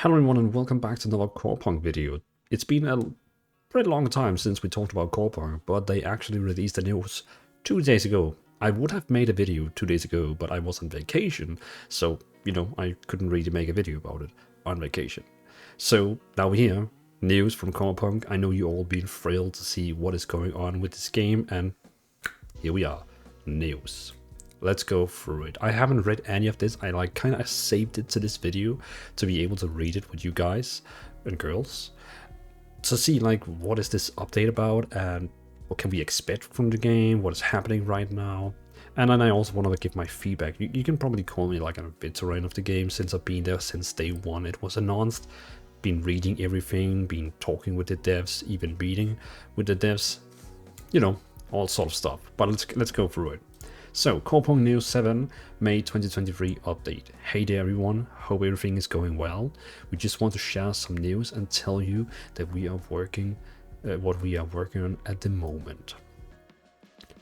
Hello everyone and welcome back to another Corepunk video. It's been a pretty long time since we talked about Corepunk, but they actually released the news 2 days ago. I would have made a video 2 days ago, but I was on vacation, so, I couldn't really make a video about it on vacation. So, now we're here, news from Corepunk. I know you all been thrilled to see what is going on with this game, and here we are, news. Let's go through it. I haven't read any of this. I kind of saved it to this video to be able to read it with you guys and girls to see what is this update about and what can we expect from the game, what is happening right now. And then I also want to give my feedback. You can probably call me like a veteran of the game since I've been there since day one it was announced. Been reading everything, been talking with the devs, even meeting with the devs, all sort of stuff. But let's go through it. So, Corepunk News 7, May 2023 update. Hey there everyone, hope everything is going well. We just want to share some news and tell you that we are working, what we are working on at the moment.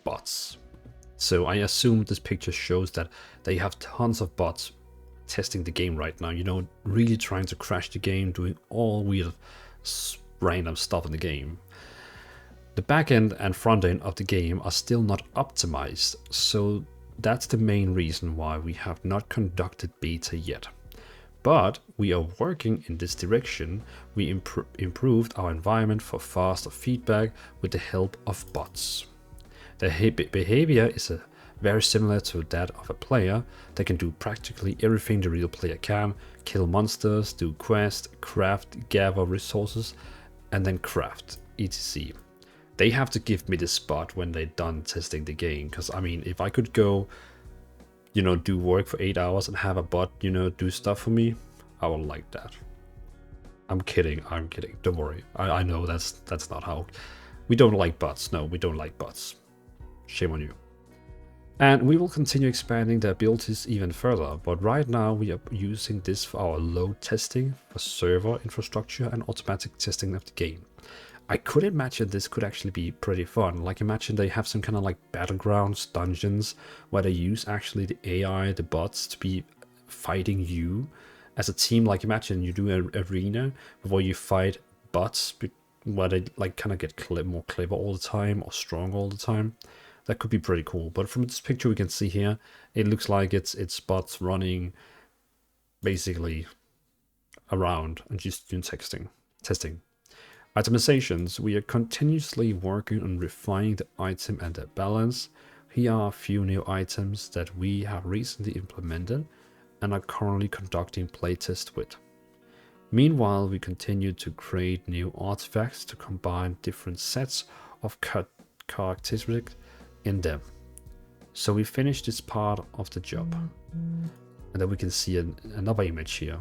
Bots. So I assume this picture shows that they have tons of bots testing the game right now, really trying to crash the game, doing all weird random stuff in the game. The backend and front end of the game are still not optimized, so that's the main reason why we have not conducted beta yet. But we are working in this direction. We improved our environment for faster feedback with the help of bots. The behavior is very similar to that of a player. They can do practically everything the real player can: kill monsters, do quests, craft, gather resources, and then craft, etc. They have to give me the spot when they're done testing the game, because I mean, if I could go, do work for 8 hours and have a bot, do stuff for me, I would like that. I'm kidding, don't worry. I know that's not how. We don't like bots. No, we don't like bots. Shame on you. And we will continue expanding the abilities even further, but right now we are using this for our load testing, for server infrastructure and automatic testing of the game. I could imagine this could actually be pretty fun. Imagine they have some kind of battlegrounds, dungeons, where they use actually the AI, the bots, to be fighting you as a team. Imagine you do an arena where you fight bots, where they kind of get more clever all the time or strong all the time. That could be pretty cool. But from this picture we can see here, it looks like it's bots running basically around and just doing testing. Itemizations. We are continuously working on refining the item and the balance. Here are a few new items that we have recently implemented and are currently conducting playtests with. Meanwhile, we continue to create new artifacts to combine different sets of characteristics in them. So we finished this part of the job. And then we can see another image here.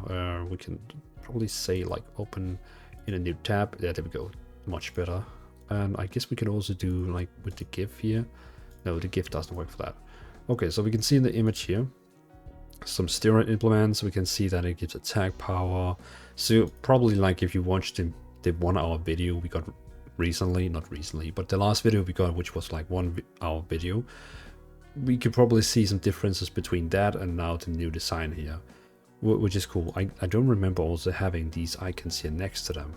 We can probably say open in a new tab. Yeah, there we go, much better. And I guess we can also do with the GIF here. No, the GIF doesn't work for that. Okay, so we can see in the image here some steroid implements. We can see that it gives attack power. So probably if you watched the 1 hour video we got recently, not recently, but the last video we got, which was 1 hour video, we could probably see some differences between that and now the new design here, which is cool. I don't remember also having these icons here next to them.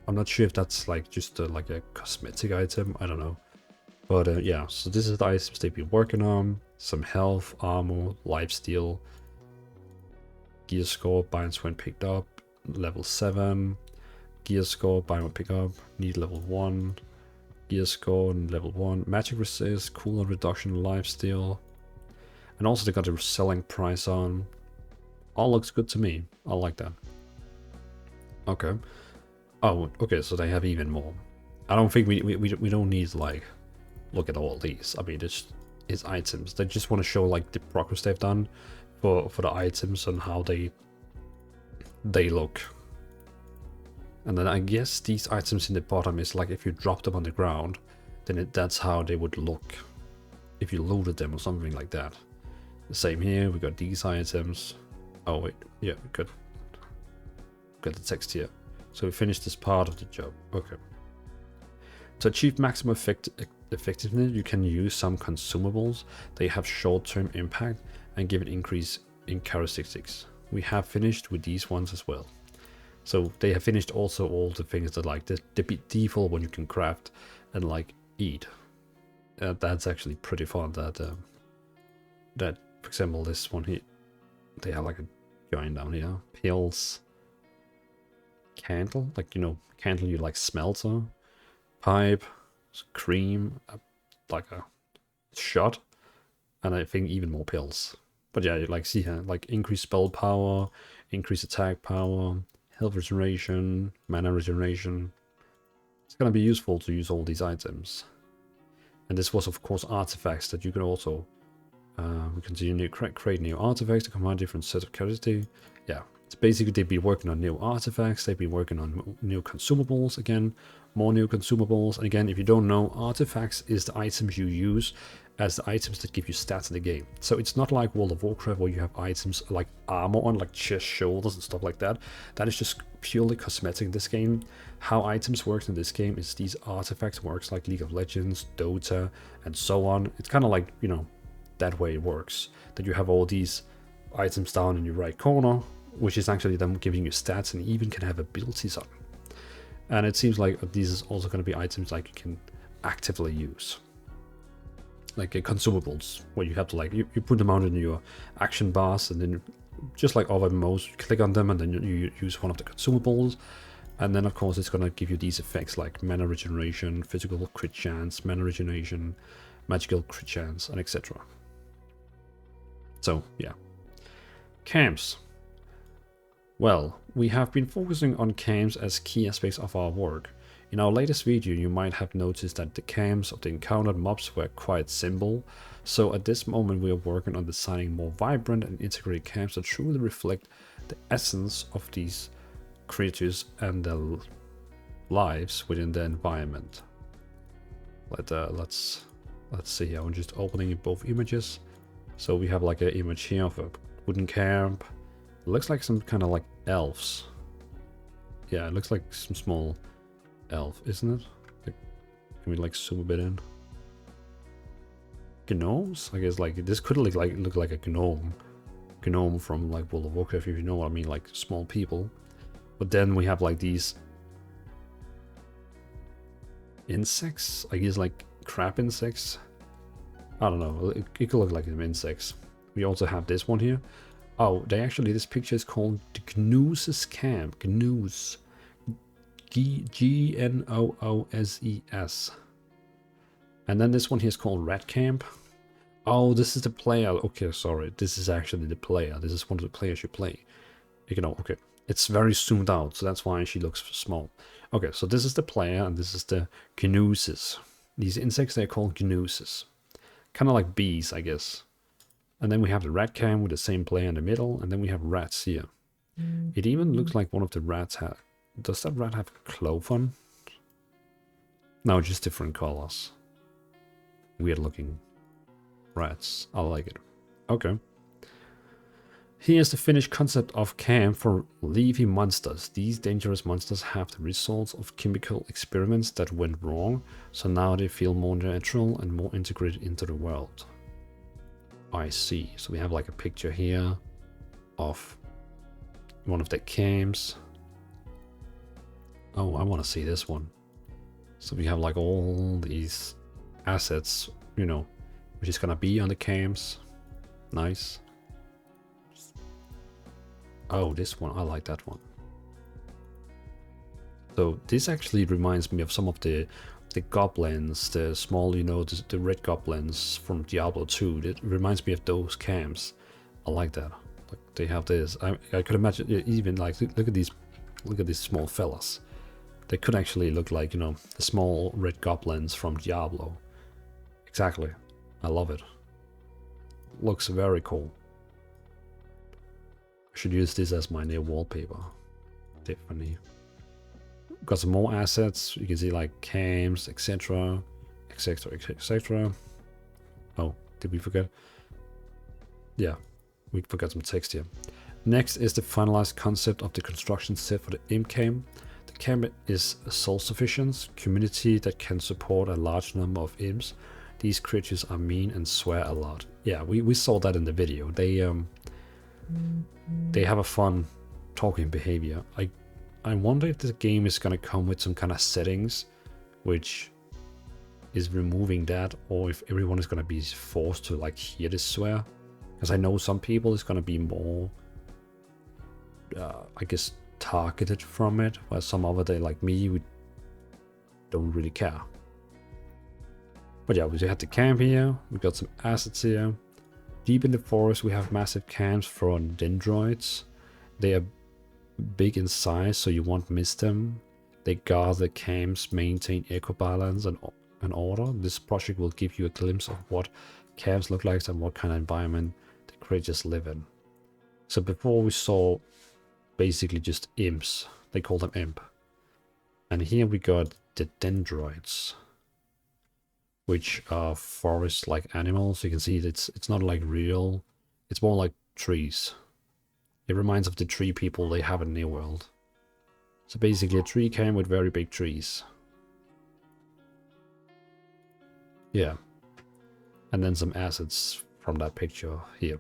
I'm not sure if that's just a cosmetic item, I don't know. But yeah, so this is the items they've been working on. Some health, armor, lifesteal, gear score, binds when picked up, level 7, gear score, bind when picked up, need level 1, gear score and level 1, magic resist, cooldown reduction, lifesteal, and also they got the selling price on. All looks good to me. I like that. Okay. Oh, okay, so they have even more. I don't think we don't need look at all these. I mean, it's items. They just want to show the progress they've done for the items and how they look. And then I guess these items in the bottom is if you drop them on the ground, then that's how they would look if you loaded them or something like that. The same here, we got these items. Oh wait, yeah, got the text here. So we finished this part of the job. Okay. To achieve maximum effectiveness, you can use some consumables. They have short-term impact and give an increase in characteristics. We have finished with these ones as well. So they have finished also all the things that like the default one you can craft and like eat. That's actually pretty fun. That for example this one here, they have like a giant down here, pills, candle, like candle you like smelter, pipe, cream, like a shot, and I think even more pills. But yeah, you like see here, like increase spell power, increase attack power, health regeneration, mana regeneration. It's gonna be useful to use all these items. And this was of course artifacts that you can also we continue to create new artifacts to combine different sets of characteristics. Yeah, it's basically they've been working on new artifacts, they've been working on new consumables again, more new consumables. And again, if you don't know, artifacts is the items you use as the items that give you stats in the game. So it's not like World of Warcraft where you have items like armor on, like chest, shoulders and stuff like that. That is just purely cosmetic in this game. How items work in this game is these artifacts works like League of Legends, Dota, and so on. It's kind of like, that way it works. That you have all these items down in your right corner, which is actually them giving you stats and even can have abilities on. And it seems like these is also going to be items like you can actively use. Like consumables, where you have to like, you put them out in your action bars, and then just like other MMOs, you click on them and then you use one of the consumables. And then of course it's going to give you these effects like mana regeneration, physical crit chance, mana regeneration, magical crit chance, and etc. So yeah. Camps. Well, we have been focusing on camps as key aspects of our work. In our latest video, you might have noticed that the camps of the encountered mobs were quite simple, so at this moment we are working on designing more vibrant and integrated camps that truly reflect the essence of these creatures and their lives within the environment. Let's see here. I'm just opening both images. So we have like an image here of a wooden camp. It looks like some kind of like elves. Yeah, it looks like some small elf, isn't it? Like, can we like zoom a bit in? Gnomes? I guess like this could look like a gnome from like World of Warcraft, if you know what I mean, like small people. But then we have like these insects, I guess like crab insects. I don't know, it could look like some insects. We also have this one here. Oh, this picture is called the Gnooses Camp. Gnoos. Gnooses. And then this one here is called Rat Camp. Oh, this is the player. Okay, sorry. This is actually the player. This is one of the players you play. Okay. It's very zoomed out, so that's why she looks small. Okay, so this is the player, and this is the Gnooses. These insects, they're called Gnooses. Kind of like bees, I guess. And then we have the rat camp with the same player in the middle, and then we have rats here. It even looks like one of the rats have... Does that rat have cloth on? No, just different colors. Weird looking rats. I like it. Okay. Here's the finished concept of camp for leafy monsters. These dangerous monsters have the results of chemical experiments that went wrong, so now they feel more natural and more integrated into the world. I see. So we have like a picture here of one of the camps. Oh, I want to see this one. So we have like all these assets, which is gonna be on the camps. Nice. Oh, this one, I like that one. So this actually reminds me of some of the goblins, the small, the red goblins from Diablo 2. It reminds me of those camps. I like that. Like they have this. I could imagine even like look at these small fellas. They could actually look like the small red goblins from Diablo. Exactly. I love it. Looks very cool. I should use this as my new wallpaper. Definitely. Got some more assets. You can see like camps, etc. etc. etc. Oh, did we forget? Yeah, we forgot some text here. Next is the finalized concept of the construction set for the imp camp. The camp is a self-sufficient community that can support a large number of imps. These creatures are mean and swear a lot. Yeah, we saw that in the video. They have a fun talking behavior. I I wonder if this game is gonna come with some kind of settings which is removing that, or if everyone is gonna be forced to like hear this swear. Because I know some people is gonna be more, I guess, targeted from it, while some other day like me, we don't really care. But yeah, we have the camp here, we got some assets here. Deep in the forest we have massive camps for dendroids. They are big in size, so you won't miss them. They guard the camps, maintain eco balance and order. This project will give you a glimpse of what camps look like and what kind of environment the creatures live in. So before we saw basically just imps, they call them imp. And here we got the dendroids, which are forest-like animals. You can see it's not like real, it's more like trees. It reminds of the tree people they have in New World. So basically a tree camp with very big trees. Yeah. And then some assets from that picture here.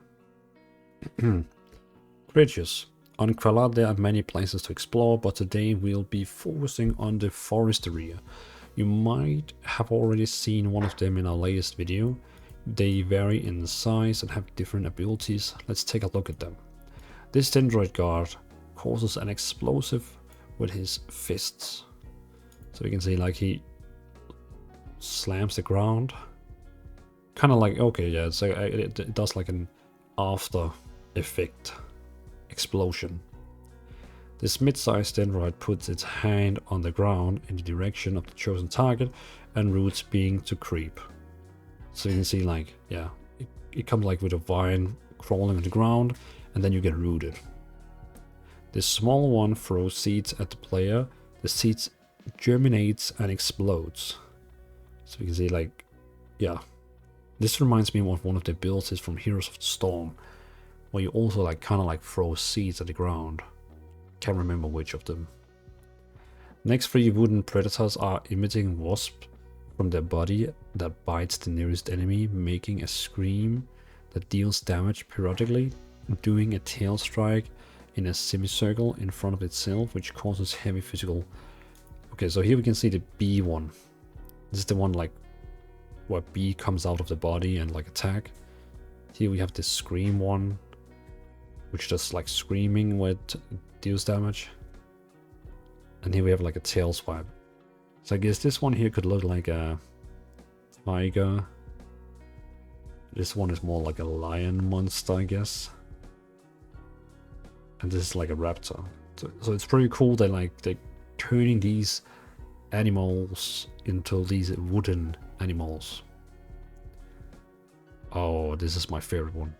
Creatures. On Kvala there are many places to explore, but today we'll be focusing on the forest area. You might have already seen one of them in our latest video. They vary in size and have different abilities. Let's take a look at them. This dendroid guard causes an explosive with his fists. So you can see like he slams the ground. Kind of like, okay, yeah, so it does like an after effect explosion. This mid-sized dendroid puts its hand on the ground in the direction of the chosen target and routes being to creep. So you can see like, yeah, it comes like with a vine crawling on the ground and then you get rooted. This small one throws seeds at the player. The seeds germinates and explodes. So you can see like, yeah, this reminds me of one of the abilities from Heroes of the Storm, where you also like kind of like throw seeds at the ground. Can't remember which of them. Next 3 wooden predators are emitting wasps from their body that bites the nearest enemy, making a scream that deals damage periodically, doing a tail strike in a semicircle in front of itself, which causes heavy physical. Okay, so here we can see the bee one. This is the one like where bee comes out of the body and like attack. Here we have the scream one, which does like screaming where it deals damage. And here we have like a tail swipe. So I guess this one here could look like a tiger. This one is more like a lion monster, I guess. And this is like a raptor. So it's pretty cool that like they're turning these animals into these wooden animals. Oh, this is my favorite one.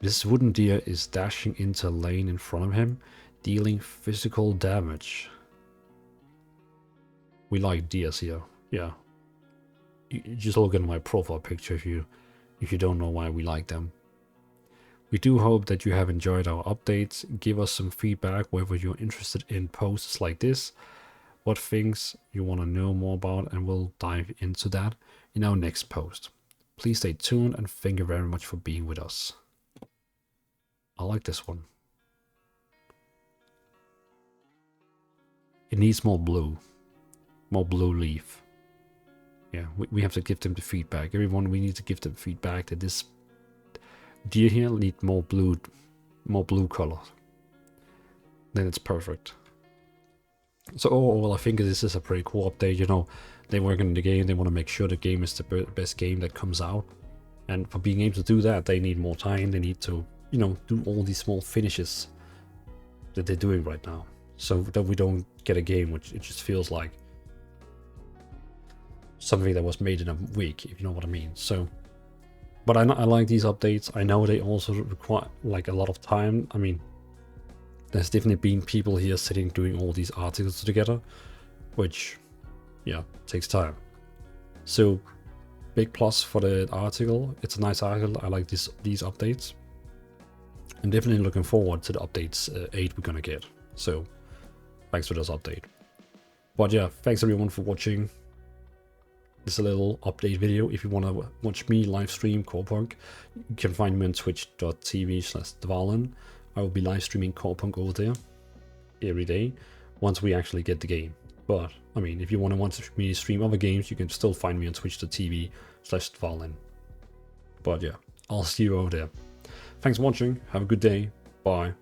This wooden deer is dashing into a lane in front of him, dealing physical damage. We like deers here, yeah. You just look at my profile picture if you don't know why we like them. We do hope that you have enjoyed our updates. Give us some feedback whether you're interested in posts like this, what things you want to know more about, and we'll dive into that in our next post. Please stay tuned and thank you very much for being with us. I like this one. It needs more blue leaf. Yeah, we have to give them the feedback. Everyone, we need to give them feedback that this deer here need more blue color. Then it's perfect. So overall, I think this is a pretty cool update. You know, they work on the game. They want to make sure the game is the best game that comes out. And for being able to do that, they need more time. They need to, you know, do all these small finishes that they're doing right now, so that we don't get a game which it just feels like something that was made in a week, if you know what I mean. So, but I like these updates. I know they also require like a lot of time. I mean, there's definitely been people here sitting doing all these articles together, which, yeah, takes time. So, big plus for the article. It's a nice article. I like these updates. I'm definitely looking forward to the updates 8 we're gonna get. So, thanks for this update. But yeah, thanks everyone for watching. This is a little update video. If you want to watch me live stream Corepunk, you can find me on twitch.tv/Dvalin. I will be live streaming Corepunk over there every day. once we actually get the game. But, I mean, if you want to watch me stream other games, you can still find me on twitch.tv/Dvalin. But yeah, I'll see you over there. Thanks for watching, have a good day, bye.